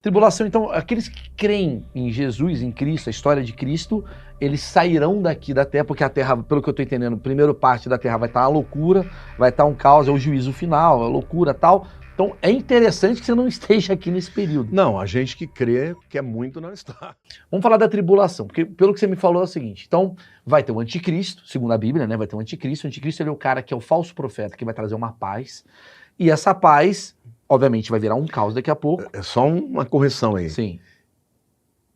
Tribulação, então, aqueles que creem em Jesus, em Cristo, a história de Cristo, eles sairão daqui da Terra, porque a Terra, pelo que eu estou entendendo, a primeira parte da Terra vai estar uma loucura, vai estar um caos, é o juízo final, a loucura e tal. Então, é interessante que você não esteja aqui nesse período. Não, a gente que crê quer muito não estar. Vamos falar da tribulação, porque pelo que você me falou é o seguinte, então, vai ter o anticristo, segundo a Bíblia, né? Vai ter o anticristo ele é o cara que é o falso profeta, que vai trazer uma paz, e essa paz, obviamente, vai virar um caos daqui a pouco. É só uma correção aí. Sim.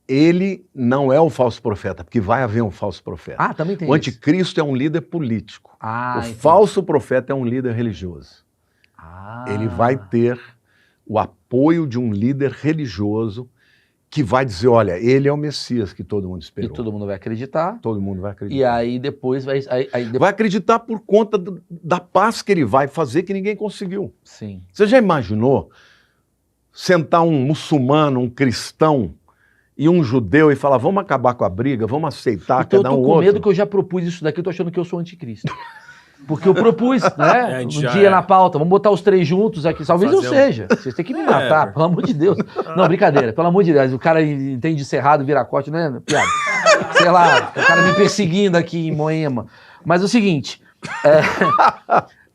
Ele não é o falso profeta, porque vai haver um falso profeta. Ah, também tem O isso. anticristo é um líder político. Ah, O entendi. falso profeta é um líder religioso. Ah. Ele vai ter o apoio de um líder religioso que vai dizer, olha, ele é o Messias que todo mundo E esperou. todo mundo vai acreditar. Todo mundo vai acreditar. E aí depois vai... Vai acreditar por conta da paz que ele vai fazer que ninguém conseguiu. Sim. Você já imaginou sentar um muçulmano, um cristão e um judeu e falar, vamos acabar com a briga, vamos aceitar Então eu cada tô um com outro? medo que eu já propus isso daqui, eu tô achando que eu sou anticristo. Porque eu propus, né? a Um gente já dia é. na pauta, vamos botar os três juntos aqui. Talvez eu Fazer um- seja. Vocês têm que me matar, pelo amor de Deus. Não, brincadeira, pelo amor de Deus. O cara entende de cerrado, vira corte, né? Piada. Sei lá, o cara me perseguindo aqui em Moema. Mas é o seguinte,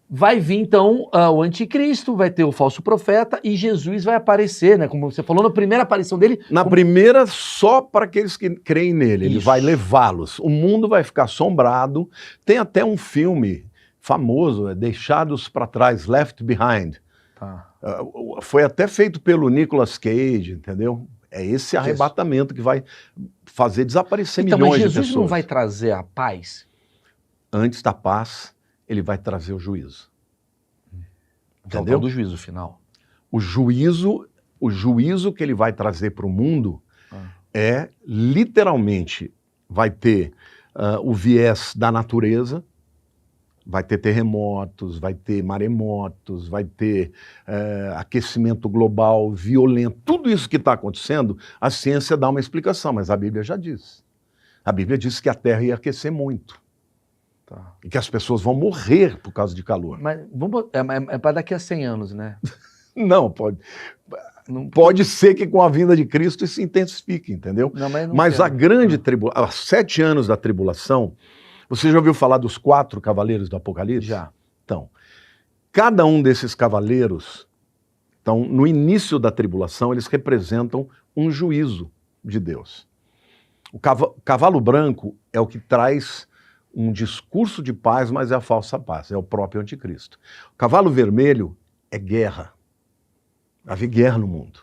vai vir então o anticristo, vai ter o falso profeta e Jesus vai aparecer, né? Como você falou na primeira aparição dele. Na primeira, só para aqueles que creem nele. Ele Isso. vai levá-los. O mundo vai ficar assombrado. Tem até um filme famoso, Deixados para Trás, Left Behind. Tá. Foi até feito pelo Nicolas Cage, entendeu? É esse arrebatamento que vai fazer desaparecer Então, mas milhões de Jesus pessoas. não vai trazer a paz? Antes da paz, ele vai trazer o juízo. Então, Entendeu? do juízo final. O juízo que ele vai trazer para o mundo é, literalmente, vai ter o viés da natureza, vai ter terremotos, vai ter maremotos, vai ter aquecimento global violento. Tudo isso que está acontecendo, a ciência dá uma explicação, mas a Bíblia já diz. A Bíblia diz que a Terra ia aquecer muito. Tá. E que as pessoas vão morrer por causa de calor. Mas é para daqui a 100 anos, né? Não, pode. Não, Pode ser que com a vinda de Cristo isso se intensifique, entendeu? não, mas não Mas quero. a grande tribulação, os 7 anos da tribulação, você já ouviu falar dos 4 cavaleiros do Apocalipse? Já. Então, cada um desses cavaleiros, então, no início da tribulação, eles representam um juízo de Deus. O cavalo branco é o que traz um discurso de paz, mas é a falsa paz, é o próprio anticristo. O cavalo vermelho é guerra. Vai haver guerra no mundo.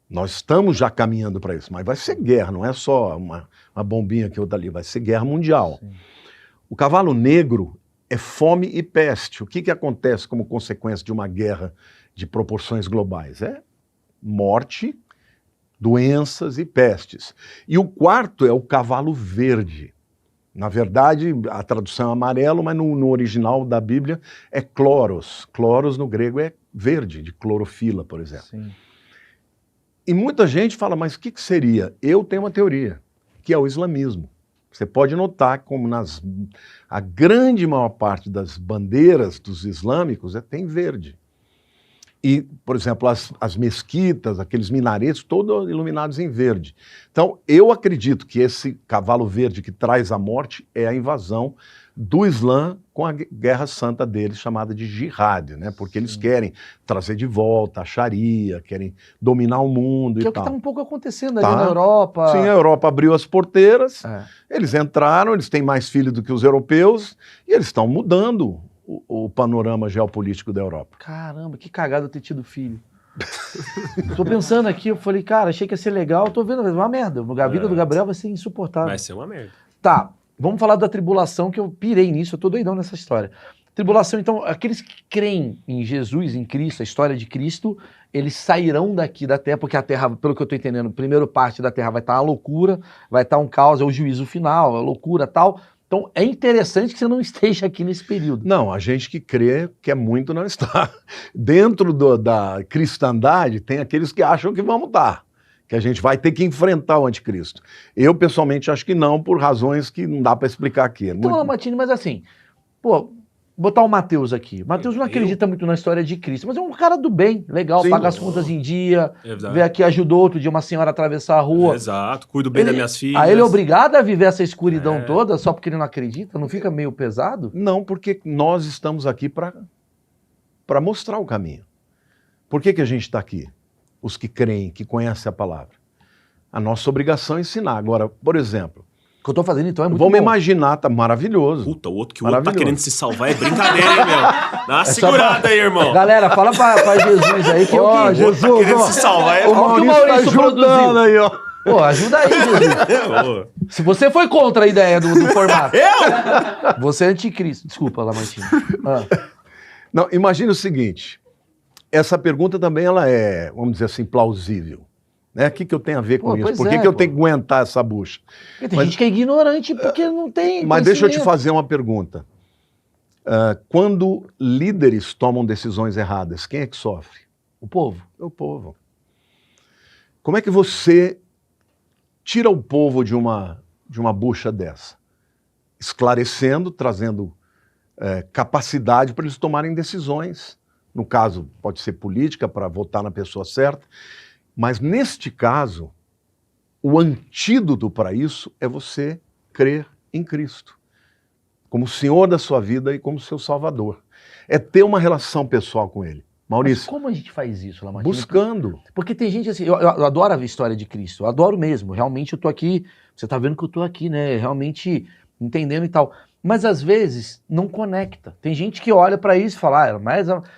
Nós estamos já caminhando para isso, mas vai ser guerra, não é só uma bombinha que outra ali, vai ser guerra mundial. Sim. O cavalo negro é fome e peste. O que acontece como consequência de uma guerra de proporções globais? É morte, doenças e pestes. E o quarto é o cavalo verde. Na verdade, a tradução é amarelo, mas no original da Bíblia é chloros. Chloros no grego é verde, de clorofila, por exemplo. Sim. E muita gente fala, mas o que seria? Eu tenho uma teoria, que é o islamismo. Você pode notar como a grande maior parte das bandeiras dos islâmicos tem verde. E, por exemplo, as mesquitas, aqueles minaretos, todos iluminados em verde. Então, eu acredito que esse cavalo verde que traz a morte é a invasão do Islã com a guerra santa deles, chamada de jihad, né? Porque eles querem trazer de volta a Sharia, querem dominar o mundo Que e é o que tal. está um pouco acontecendo ali Tá. na Europa. Sim, a Europa abriu as porteiras, É. eles entraram, eles têm mais filhos do que os europeus, e eles estão mudando o panorama geopolítico da Europa. Caramba, que cagada eu ter tido filho. Tô pensando aqui, eu falei, cara, achei que ia ser legal, tô vendo, uma merda. A vida do Gabriel vai ser insuportável. Vai ser uma merda. Tá, vamos falar da tribulação, que eu pirei nisso, eu tô doidão nessa história. Tribulação, então, aqueles que creem em Jesus, em Cristo, a história de Cristo, eles sairão daqui da Terra, porque a Terra, pelo que eu tô entendendo, a primeira parte da Terra vai estar uma loucura, vai estar um caos, é o juízo final, a loucura e tal. Então, é interessante que você não esteja aqui nesse período. Não, a gente que crê quer muito não estar. Dentro da cristandade, tem aqueles que acham que vamos estar, que a gente vai ter que enfrentar o anticristo. Eu, pessoalmente, acho que não, por razões que não dá para explicar aqui. É Então, muito- Lamartine, mas assim, pô, botar o Matheus aqui. O Matheus não acredita muito na história de Cristo, mas é um cara do bem, legal, Sim. paga as contas em dia, Exato. veio aqui, ajudou outro dia uma senhora a atravessar a rua. Exato, cuido bem das minhas filhas. Aí ele é obrigado a viver essa escuridão toda só porque ele não acredita? Não fica meio pesado? Não, porque nós estamos aqui para mostrar o caminho. Por que a gente está aqui? Os que creem, que conhecem a palavra. A nossa obrigação é ensinar. Agora, por exemplo, O que eu tô fazendo então é muito vamos bom. imaginar, tá maravilhoso. Puta, o outro tá Maravilhoso. querendo se salvar é brincadeira, hein, meu? Dá uma segurada aí, irmão. Galera, fala pra Jesus aí que eu Ó, que... Jesus, Tá querendo ó. se salvar é... O Ó, que o Maurício tá Maurício ajudando produziu. aí, ó. Pô, ajuda aí, Jesus. Ô, Se você foi contra a ideia do formato, Eu? você é anticristo. Desculpa, Lamartine. Ah, Não, imagine o seguinte, essa pergunta também ela é, vamos dizer assim, plausível. Né? O que eu tenho a ver com Pô, isso? pois Por que é, que eu pô. tenho que aguentar essa bucha? porque tem gente que é ignorante porque não tem Mas deixa eu te conhecimento. fazer uma pergunta. Quando líderes tomam decisões erradas, quem é que sofre? O povo. É o povo. Como é que você tira o povo de uma bucha dessa? Esclarecendo, trazendo capacidade para eles tomarem decisões. No caso, pode ser política, para votar na pessoa certa. Mas, neste caso, o antídoto para isso é você crer em Cristo, como Senhor da sua vida e como seu Salvador. É ter uma relação pessoal com Ele. Mas Maurício, como a gente faz isso, Lamartine? buscando. Porque tem gente assim, eu adoro a história de Cristo, eu adoro mesmo, realmente eu tô aqui, você tá vendo que eu tô aqui, né, realmente entendendo e tal. Mas às vezes não conecta. Tem gente que olha pra isso e fala,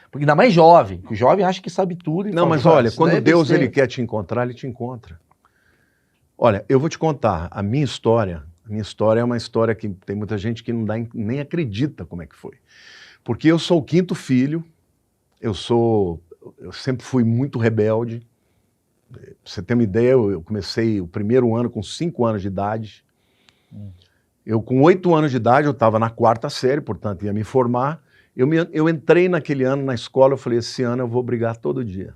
porque ainda mais jovem, que o jovem acha que sabe tudo. E Não, fala, mas olha, isso quando daí é Deus besteira. ele quer te encontrar, Ele te encontra. Olha, eu vou te contar, a minha história é uma história que tem muita gente que não dá, nem acredita como é que foi. Porque eu sou o quinto filho, eu sempre fui muito rebelde. Pra você ter uma ideia, eu comecei o primeiro ano com 5 anos de idade. Eu, com 8 anos de idade, eu estava na 4ª série, portanto, ia me formar. Eu entrei naquele ano na escola, eu falei, esse ano eu vou brigar todo dia.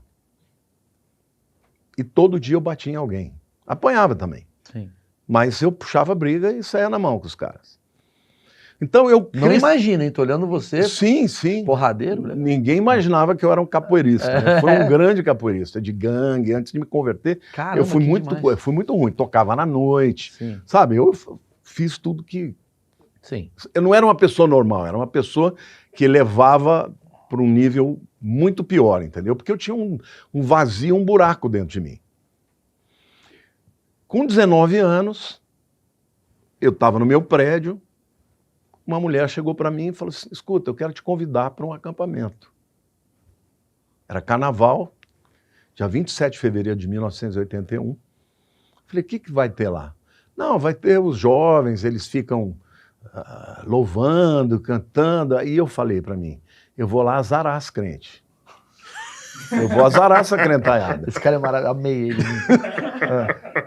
E todo dia eu batia em alguém. Apanhava também. Sim. Mas eu puxava a briga e saía na mão com os caras. Então eu... Não imagina, hein? Tô olhando você, Sim, sim. porradeiro, né? Ninguém imaginava que eu era um capoeirista. Né? Foi um grande capoeirista, de gangue. Antes de me converter, Caramba, eu fui que muito, demais. eu fui muito ruim. Tocava na noite, Sim, sabe? Eu fiz tudo que... sim. Eu não era uma pessoa normal, era uma pessoa que levava para um nível muito pior, entendeu? Porque eu tinha um vazio, um buraco dentro de mim. Com 19 anos, eu estava no meu prédio, uma mulher chegou para mim e falou assim, escuta, eu quero te convidar para um acampamento. Era carnaval, dia 27 de fevereiro de 1981. Falei, o que vai ter lá? Não, vai ter os jovens, eles ficam louvando, cantando. Aí eu falei para mim, eu vou lá azarar as crentes. Eu vou azarar essa crentaiada. Esse cara é maravilhoso, amei ele.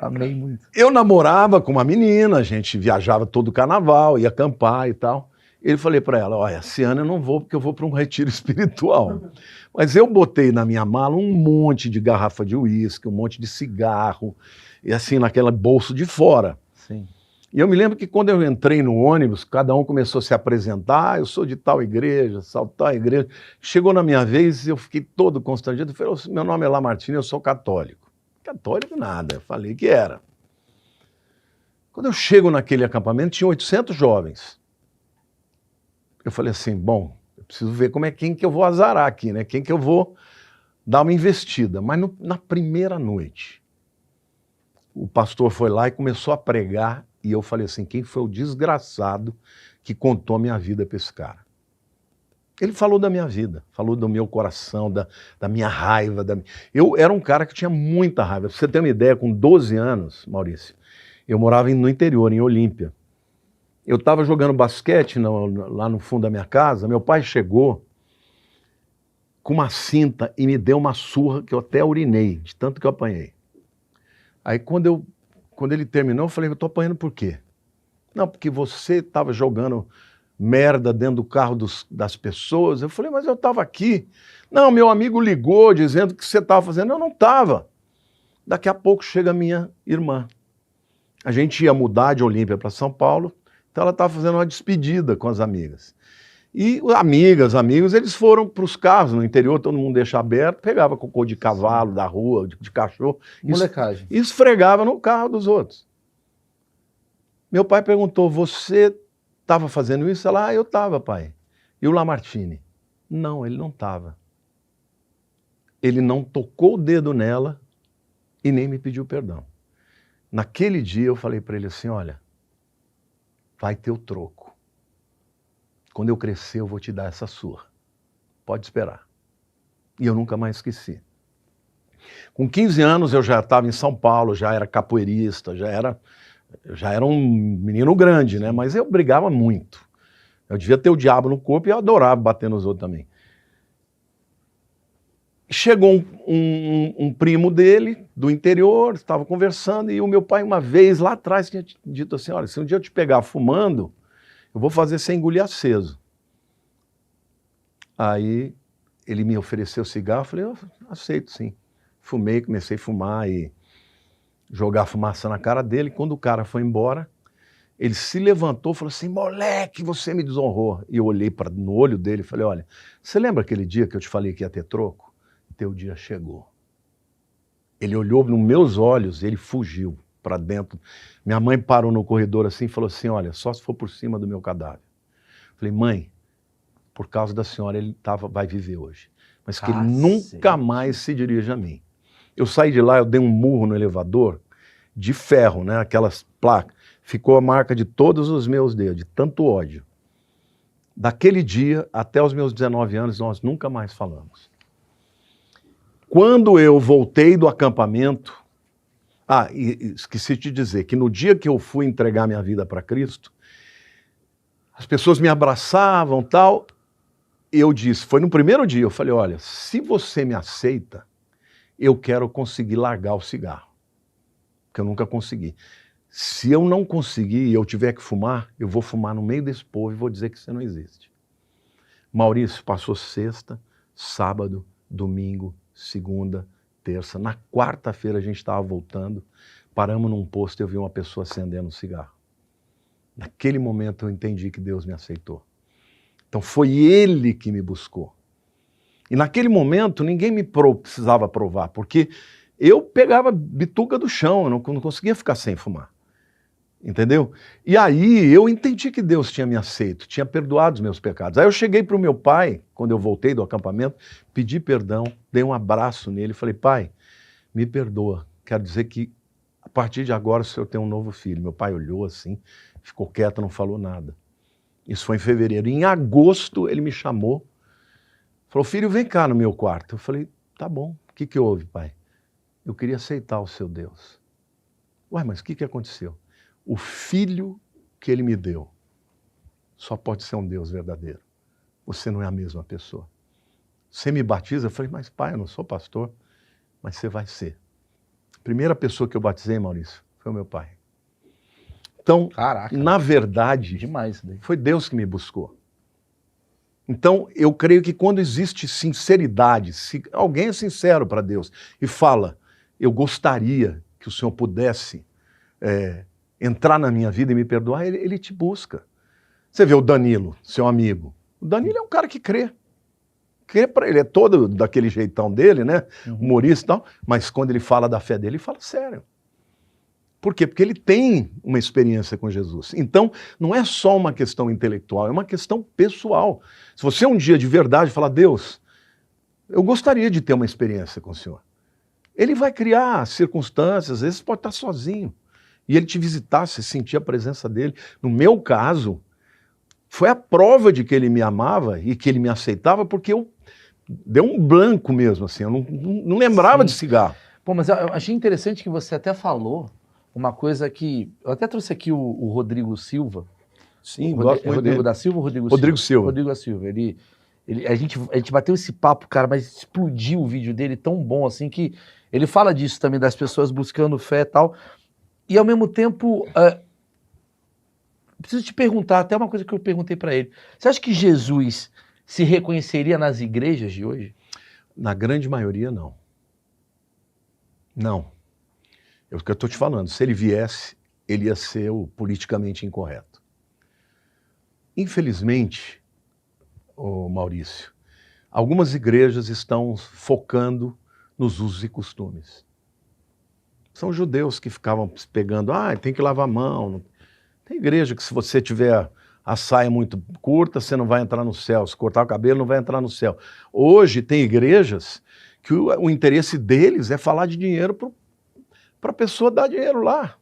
Amei muito. Eu namorava com uma menina, a gente viajava todo o carnaval, ia acampar e tal. Eu falei para ela, olha, esse ano eu não vou porque eu vou para um retiro espiritual. Mas eu botei na minha mala um monte de garrafa de uísque, um monte de cigarro, e assim, naquela bolsa de fora. Sim. E eu me lembro que quando eu entrei no ônibus, cada um começou a se apresentar, eu sou de tal igreja, tal igreja. Chegou na minha vez, eu fiquei todo constrangido, eu falei, meu nome é Lamartine, eu sou católico. Católico nada, eu falei que era. Quando eu chego naquele acampamento, tinha 800 jovens. Eu falei assim, bom, eu preciso ver quem que eu vou azarar aqui, né? Quem que eu vou dar uma investida. Mas na primeira noite, o pastor foi lá e começou a pregar, e eu falei assim, quem foi o desgraçado que contou a minha vida para esse cara? Ele falou da minha vida, falou do meu coração, da minha raiva. Eu era um cara que tinha muita raiva. Pra você ter uma ideia, com 12 anos, Maurício, eu morava no interior, em Olímpia. Eu estava jogando basquete lá no fundo da minha casa, meu pai chegou com uma cinta e me deu uma surra que eu até urinei, de tanto que eu apanhei. Aí quando ele terminou, eu falei, eu tô apanhando por quê? Não, porque você estava jogando merda dentro do carro das pessoas. Eu falei, mas eu estava aqui. Não, meu amigo ligou dizendo que você estava fazendo. Eu não estava. Daqui a pouco chega a minha irmã. A gente ia mudar de Olímpia para São Paulo, então ela estava fazendo uma despedida com as amigas. E amigas, amigos, eles foram para os carros no interior, todo mundo deixa aberto, pegava cocô de cavalo da rua, de cachorro, Molecagem. e esfregava no carro dos outros. Meu pai perguntou, você estava fazendo isso? Ela, eu estava, pai. E o Lamartine? Não, ele não estava. Ele não tocou o dedo nela e nem me pediu perdão. Naquele dia eu falei para ele assim, olha, vai ter o troco. Quando eu crescer eu vou te dar essa surra. Pode esperar. E eu nunca mais esqueci. Com 15 anos eu já estava em São Paulo, já era capoeirista, já era um menino grande, né? Mas eu brigava muito. Eu devia ter o diabo no corpo e eu adorava bater nos outros também. Chegou um primo dele, do interior, estava conversando, e o meu pai uma vez lá atrás tinha dito assim, olha, se um dia eu te pegar fumando, eu vou fazer sem engolir aceso. Aí ele me ofereceu cigarro, eu falei, eu aceito sim. Fumei, comecei a fumar e jogar fumaça na cara dele. Quando o cara foi embora, ele se levantou e falou assim, moleque, você me desonrou. E eu olhei no olho dele e falei, olha, você lembra aquele dia que eu te falei que ia ter troco? Teu dia chegou. Ele olhou nos meus olhos, ele fugiu para dentro. Minha mãe parou no corredor assim e falou assim, olha, só se for por cima do meu cadáver. Falei, mãe, por causa da senhora ele vai viver hoje. Mas que ele nunca mais se dirija a mim. Eu saí de lá, eu dei um murro no elevador de ferro, né? Aquelas placas. Ficou a marca de todos os meus dedos, de tanto ódio. Daquele dia até os meus 19 anos, nós nunca mais falamos. Quando eu voltei do acampamento, e esqueci de dizer que no dia que eu fui entregar minha vida para Cristo, as pessoas me abraçavam e tal, eu disse, foi no primeiro dia, eu falei, olha, se você me aceita, eu quero conseguir largar o cigarro, porque eu nunca consegui. Se eu não conseguir e eu tiver que fumar, eu vou fumar no meio desse povo e vou dizer que você não existe. Maurício, passou sexta, sábado, domingo, segunda, terça. Na quarta-feira a gente estava voltando, paramos num posto e eu vi uma pessoa acendendo um cigarro. Naquele momento eu entendi que Deus me aceitou. Então foi Ele que me buscou. E naquele momento ninguém me precisava provar, porque eu pegava bituca do chão, eu não conseguia ficar sem fumar. Entendeu? E aí eu entendi que Deus tinha me aceito, tinha perdoado os meus pecados. Aí eu cheguei para o meu pai, quando eu voltei do acampamento, pedi perdão, dei um abraço nele e falei, pai, me perdoa, quero dizer que a partir de agora o senhor tem um novo filho. Meu pai olhou assim, ficou quieto, não falou nada. Isso foi em fevereiro. Em agosto ele me chamou, falou, filho, vem cá no meu quarto. Eu falei, tá bom, o que houve, pai? Eu queria aceitar o seu Deus. Ué, mas o que aconteceu? O filho que ele me deu só pode ser um Deus verdadeiro. Você não é a mesma pessoa. Você me batiza? Eu falei, mas pai, eu não sou pastor. Mas você vai ser. A primeira pessoa que eu batizei, Maurício, foi o meu pai. Então, caraca, na verdade, demais, né? foi Deus que me buscou. Então, eu creio que quando existe sinceridade, se alguém é sincero para Deus e fala, eu gostaria que o Senhor pudesse entrar na minha vida e me perdoar, ele te busca. Você vê o Danilo, seu amigo. O Danilo é um cara que crê. Crê para ele, é todo daquele jeitão dele, né? Humorista e tal, mas quando ele fala da fé dele, ele fala sério. Por quê? Porque ele tem uma experiência com Jesus. Então, não é só uma questão intelectual, é uma questão pessoal. Se você um dia de verdade falar, Deus, eu gostaria de ter uma experiência com o Senhor. Ele vai criar circunstâncias, às vezes pode estar sozinho. E ele te visitar, você sentir a presença dele. No meu caso, foi a prova de que ele me amava e que ele me aceitava, porque eu deu um branco mesmo, assim, eu não lembrava de cigarro. Pô, mas eu achei interessante que você até falou uma coisa que... Eu até trouxe aqui o Rodrigo Silva. Sim, gosto muito Rodrigo dele. da Silva ou Rodrigo Silva? Rodrigo da Silva. A gente bateu esse papo, cara, mas explodiu o vídeo dele tão bom, assim, que ele fala disso também, das pessoas buscando fé e tal. E ao mesmo tempo, preciso te perguntar, até uma coisa que eu perguntei para ele. Você acha que Jesus se reconheceria nas igrejas de hoje? Na grande maioria, não. Não. É o que eu estou te falando. Se ele viesse, ele ia ser o politicamente incorreto. Infelizmente, ô Maurício, algumas igrejas estão focando nos usos e costumes. São judeus que ficavam se pegando, tem que lavar a mão. Tem igreja que se você tiver a saia muito curta, você não vai entrar no céu. Se cortar o cabelo, não vai entrar no céu. Hoje tem igrejas que o interesse deles é falar de dinheiro para a pessoa dar dinheiro lá.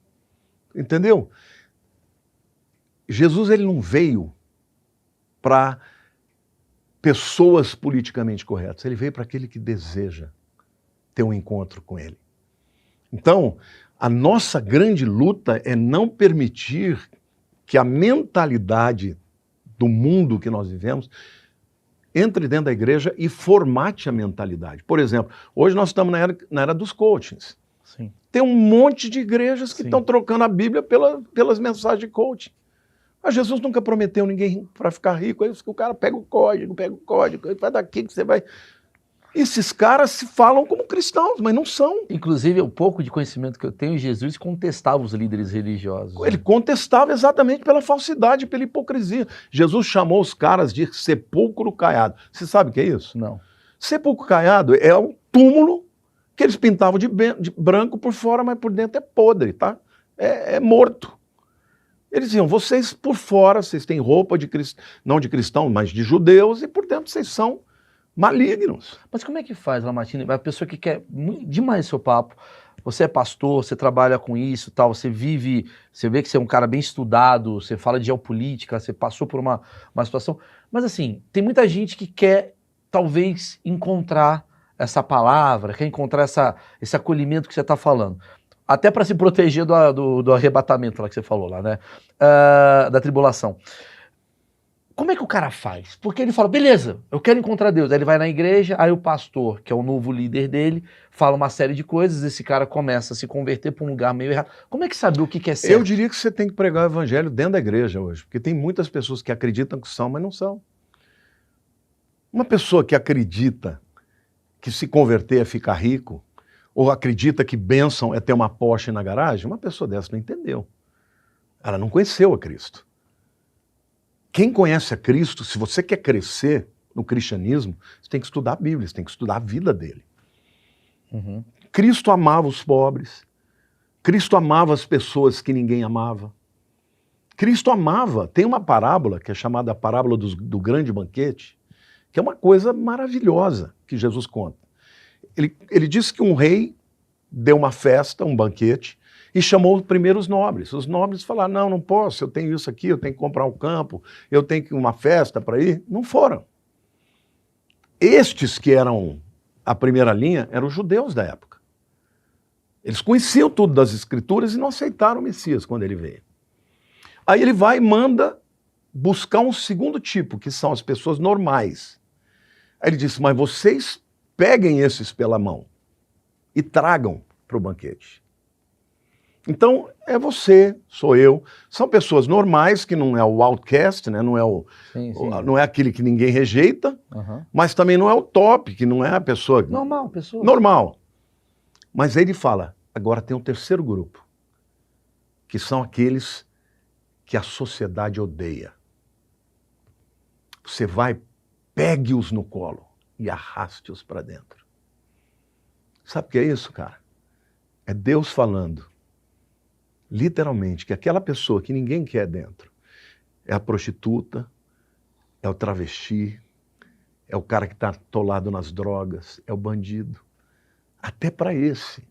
Entendeu? Jesus ele não veio para pessoas politicamente corretas. Ele veio para aquele que deseja ter um encontro com ele. Então, a nossa grande luta é não permitir que a mentalidade do mundo que nós vivemos entre dentro da igreja e formate a mentalidade. Por exemplo, hoje nós estamos na era dos coachings. Sim. Tem um monte de igrejas que Sim. estão trocando a Bíblia pelas mensagens de coaching. Mas Jesus nunca prometeu ninguém para ficar rico. Aí o cara pega o código, vai daqui que você vai... Esses caras se falam como cristãos, mas não são. Inclusive, o pouco de conhecimento que eu tenho, Jesus contestava os líderes religiosos. Ele contestava exatamente pela falsidade, pela hipocrisia. Jesus chamou os caras de sepulcro caiado. Você sabe o que é isso? Não. Sepulcro caiado é um túmulo que eles pintavam de branco por fora, mas por dentro é podre, tá? É morto. Eles diziam, vocês por fora, vocês têm roupa de cristão, não de cristão, mas de judeus, e por dentro vocês são malignos. Mas como é que faz, Lamartine? A pessoa que quer demais seu papo, você é pastor, você trabalha com isso, tal, você vive, você vê que você é um cara bem estudado, você fala de geopolítica, você passou por uma situação, mas assim, tem muita gente que quer talvez encontrar essa palavra, quer encontrar esse acolhimento que você está falando. Até para se proteger do arrebatamento lá que você falou lá, né? Da tribulação. Como é que o cara faz? Porque ele fala, beleza, eu quero encontrar Deus. Aí ele vai na igreja, aí o pastor, que é o novo líder dele, fala uma série de coisas, esse cara começa a se converter para um lugar meio errado. Como é que sabe o que é certo? Eu diria que você tem que pregar o evangelho dentro da igreja hoje, porque tem muitas pessoas que acreditam que são, mas não são. Uma pessoa que acredita que se converter é ficar rico, ou acredita que bênção é ter uma Porsche na garagem, uma pessoa dessa não entendeu. Ela não conheceu a Cristo. Quem conhece a Cristo, se você quer crescer no cristianismo, você tem que estudar a Bíblia, você tem que estudar a vida dele. Uhum. Cristo amava os pobres. Cristo amava as pessoas que ninguém amava. Cristo amava. Tem uma parábola que é chamada a parábola do grande banquete, que é uma coisa maravilhosa que Jesus conta. Ele disse que um rei deu uma festa, um banquete, e chamou primeiro os nobres. Os nobres falaram, não posso, eu tenho isso aqui, eu tenho que comprar um campo, eu tenho uma festa para ir. Não foram. Estes que eram a primeira linha eram os judeus da época. Eles conheciam tudo das escrituras e não aceitaram o Messias quando ele veio. Aí ele vai e manda buscar um segundo tipo, que são as pessoas normais. Aí ele disse, mas vocês peguem esses pela mão e tragam para o banquete. Então, é você, sou eu, são pessoas normais, que não é o outcast, né? Não é aquele que ninguém rejeita, mas também não é o top, que não é a pessoa... Pessoa. Normal. Mas aí ele fala, agora tem um terceiro grupo, que são aqueles que a sociedade odeia. Você vai, pegue-os no colo e arraste-os para dentro. Sabe o que é isso, cara? É Deus falando, literalmente, que aquela pessoa que ninguém quer dentro é a prostituta, é o travesti, é o cara que está atolado nas drogas, é o bandido. Até para esse,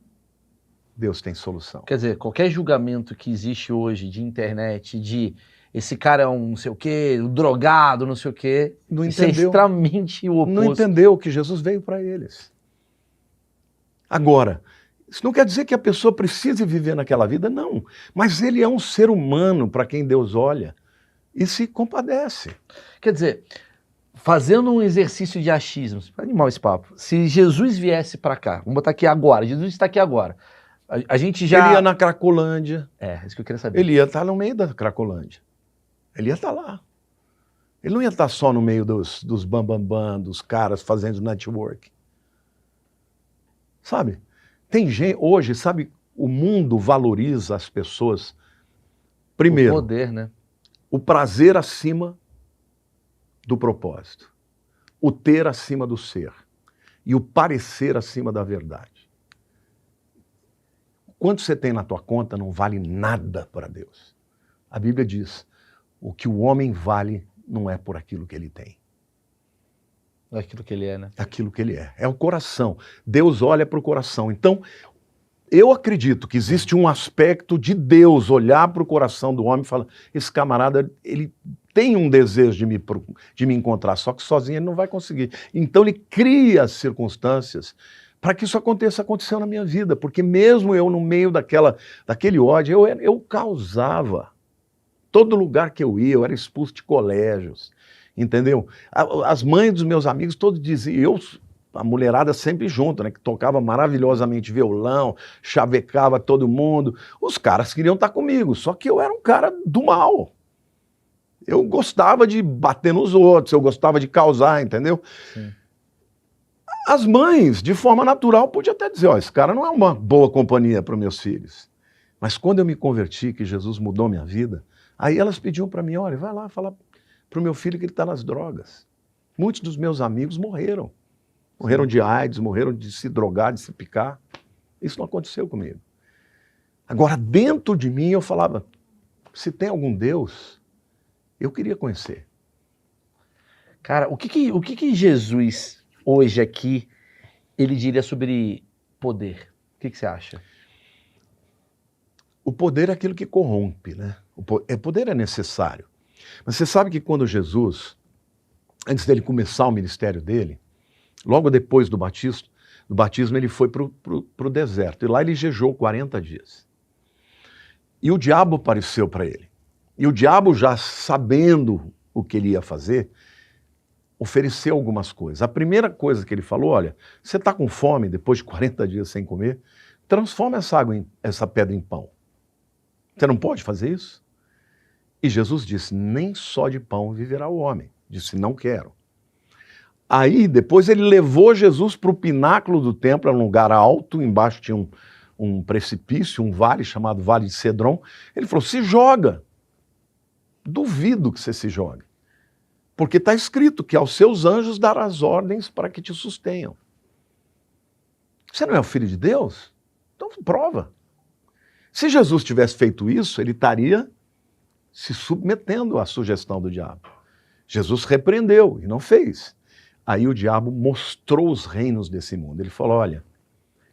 Deus tem solução. Quer dizer, qualquer julgamento que existe hoje de internet, de esse cara é um não sei o quê, drogado, não sei o quê, Não isso é entendeu. extremamente o oposto. Não entendeu que Jesus veio para eles. Agora, isso não quer dizer que a pessoa precise viver naquela vida, não. Mas ele é um ser humano para quem Deus olha e se compadece. Quer dizer, fazendo um exercício de achismo, animal esse papo, se Jesus viesse para cá, vamos botar aqui agora, Jesus está aqui agora, a gente já... Ele ia na Cracolândia. É, isso que eu queria saber. Ele ia estar no meio da Cracolândia. Ele ia estar lá. Ele não ia estar só no meio dos bambambam, dos caras fazendo network. Sabe? Tem gente, hoje, sabe, o mundo valoriza as pessoas, primeiro, o poder, né? o prazer acima do propósito. o ter acima do ser e o parecer acima da verdade. Quanto você tem na tua conta não vale nada para Deus. A Bíblia diz, o que o homem vale não é por aquilo que ele tem. É aquilo que ele é, né? Aquilo que ele é. É o coração. Deus olha para o coração. Então, eu acredito que existe um aspecto de Deus olhar para o coração do homem e falar, esse camarada, ele tem um desejo de me encontrar, só que sozinho ele não vai conseguir. Então ele cria as circunstâncias para que isso aconteça. Aconteceu na minha vida, porque mesmo eu no meio daquele ódio, eu causava. Todo lugar que eu ia, eu era expulso de colégios, entendeu? As mães dos meus amigos todos diziam, a mulherada sempre junto, né, que tocava maravilhosamente violão, chavecava todo mundo. Os caras queriam estar comigo, só que eu era um cara do mal. Eu gostava de bater nos outros, eu gostava de causar, entendeu? Sim. As mães, de forma natural, podiam até dizer, ó, esse cara não é uma boa companhia para os meus filhos. Mas quando eu me converti, que Jesus mudou minha vida, aí elas pediam para mim, olha, vai lá falar para o meu filho que ele está nas drogas. Muitos dos meus amigos morreram. Morreram de AIDS, morreram de se drogar, de se picar. Isso não aconteceu comigo. Agora, dentro de mim, eu falava, se tem algum Deus, eu queria conhecer. Cara, o que Jesus, hoje aqui, ele diria sobre poder? O que você acha? O poder é aquilo que corrompe, né? O poder é necessário. Mas você sabe que quando Jesus, antes dele começar o ministério dele, logo depois do batismo ele foi para o deserto. E lá ele jejuou 40 dias. E o diabo apareceu para ele. E o diabo, já sabendo o que ele ia fazer, ofereceu algumas coisas. A primeira coisa que ele falou, olha, você está com fome depois de 40 dias sem comer? Transforma essa pedra em pão. Você não pode fazer isso? E Jesus disse, nem só de pão viverá o homem. Disse, não quero. Aí, depois ele levou Jesus para o pináculo do templo, era um lugar alto, embaixo tinha um precipício, um vale chamado Vale de Cedron. Ele falou, se joga. Duvido que você se jogue. Porque está escrito que aos seus anjos dará as ordens para que te sustenham. Você não é o filho de Deus? Então prova. Se Jesus tivesse feito isso, ele estaria se submetendo à sugestão do diabo. Jesus repreendeu e não fez. Aí o diabo mostrou os reinos desse mundo. Ele falou, olha,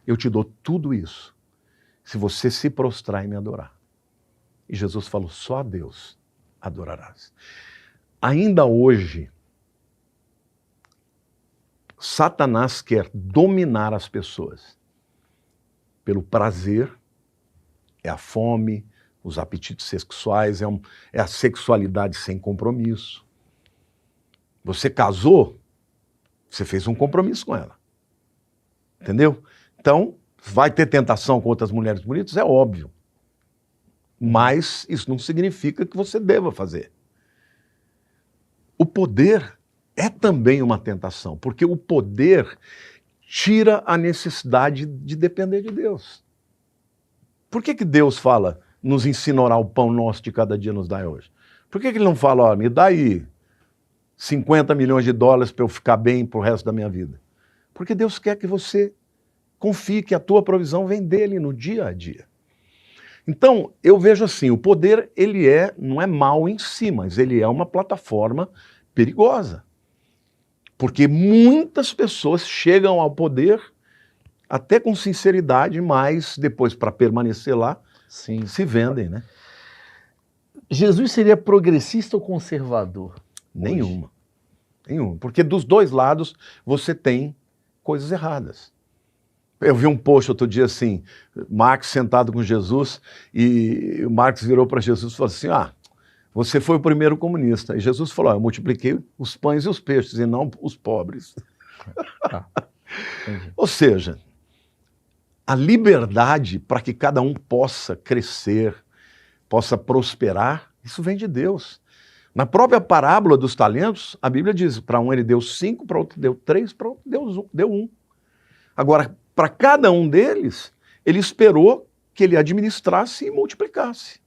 eu te dou tudo isso se você se prostrar e me adorar. E Jesus falou, só a Deus adorarás. Ainda hoje, Satanás quer dominar as pessoas pelo prazer, é a fome, os apetites sexuais, é a sexualidade sem compromisso. Você casou, você fez um compromisso com ela. Entendeu? Então, vai ter tentação com outras mulheres bonitas? É óbvio. Mas isso não significa que você deva fazer. O poder é também uma tentação, porque o poder tira a necessidade de depender de Deus. Por que Deus fala, nos ensina a orar, o pão nosso de cada dia nos dai hoje? Por que ele não fala, ó, me dá aí 50 milhões de dólares para eu ficar bem pro resto da minha vida? Porque Deus quer que você confie que a tua provisão vem dele no dia a dia. Então, eu vejo assim, o poder, ele não é mal em si, mas ele é uma plataforma perigosa. Porque muitas pessoas chegam ao poder até com sinceridade, mas depois, para permanecer lá, Sim. se vendem, né? Jesus seria progressista ou conservador? Nenhuma. Nenhuma. Porque dos dois lados você tem coisas erradas. Eu vi um post outro dia assim, Marx sentado com Jesus, e o Marx virou para Jesus e falou assim, você foi o primeiro comunista. E Jesus falou, eu multipliquei os pães e os peixes, e não os pobres. Ou seja, a liberdade para que cada um possa crescer, possa prosperar, isso vem de Deus. Na própria parábola dos talentos, a Bíblia diz, para um ele deu 5, para outro deu 3, para outro deu 1. Agora, para cada um deles, ele esperou que ele administrasse e multiplicasse.